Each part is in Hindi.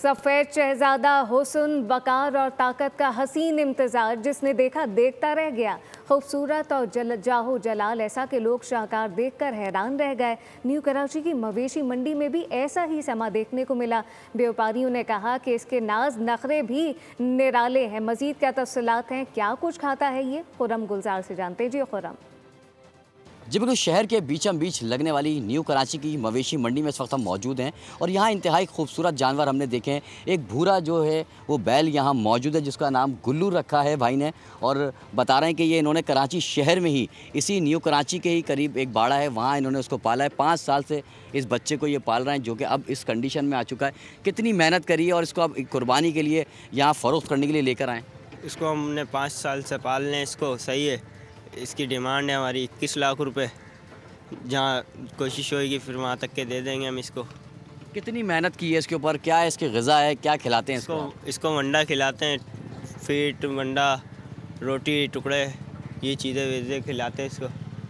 सफ़ेद शहजादा हुस्न, वकार और ताकत का हसीन इम्तिज़ाज, जिसने देखा देखता रह गया। खूबसूरत और जाहो जलाल ऐसा कि लोग शाहकार देखकर हैरान रह गए। न्यू कराची की मवेशी मंडी में भी ऐसा ही समा देखने को मिला। व्यापारियों ने कहा कि इसके नाज नखरे भी निराले हैं। मज़ीद क्या तफसीलात हैं, क्या कुछ खाता है ये, खुरम गुलजार से जानते हैं। जी खुरम। जी बिल्कुल, शहर के बीचम बीच लगने वाली न्यू कराची की मवेशी मंडी में इस वक्त हम मौजूद हैं और यहाँ इंतहाई खूबसूरत जानवर हमने देखे हैं। एक भूरा जो है वो बैल यहाँ मौजूद है जिसका नाम गुल्लू रखा है भाई ने, और बता रहे हैं कि ये इन्होंने कराची शहर में ही इसी न्यू कराची के ही करीब एक बाड़ा है, वहाँ इन्होंने उसको पाला है। 5 साल से इस बच्चे को ये पाल रहे हैं जो कि अब इस कंडीशन में आ चुका है। कितनी मेहनत करी है और इसको अब कुर्बानी के लिए यहाँ फ़रोख्त करने के लिए लेकर आएँ? इसको हमने 5 साल से पाल रहे हैं, इसको सही है। इसकी डिमांड है हमारी 21 लाख रुपए। जहाँ कोशिश होगी फिर वहाँ तक के दे देंगे हम इसको। कितनी मेहनत की है इसके ऊपर, क्या है इसकी ग़िज़ा है, क्या खिलाते हैं इसको वंडा खिलाते हैं, फीट वंडा, रोटी टुकड़े, ये चीज़ें वेज़े खिलाते हैं इसको,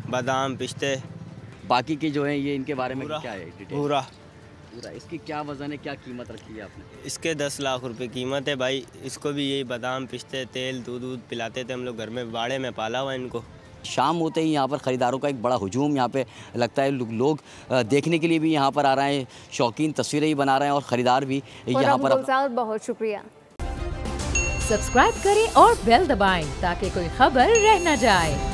बादाम पिस्ते। बाकी की जो है ये इनके बारे में क्या है डिटेल? पूरा इसकी क्या वज़न है, क्या कीमत रखी है आपने? इसके 10 लाख रुपए कीमत है भाई। इसको भी यही बादाम पिस्ते तेल दूध पिलाते थे हम लोग, घर में बाड़े में पाला हुआ इनको। शाम होते ही यहाँ पर ख़रीदारों का एक बड़ा हुजूम यहाँ पे लगता है। लोग देखने के लिए भी यहाँ पर आ रहे हैं, शौकीन तस्वीरें ही बना रहे हैं और ख़रीदार भी यहाँ पर। बहुत शुक्रिया। सब्सक्राइब करें और बेल दबाएं ताकि कोई खबर रह न जाए।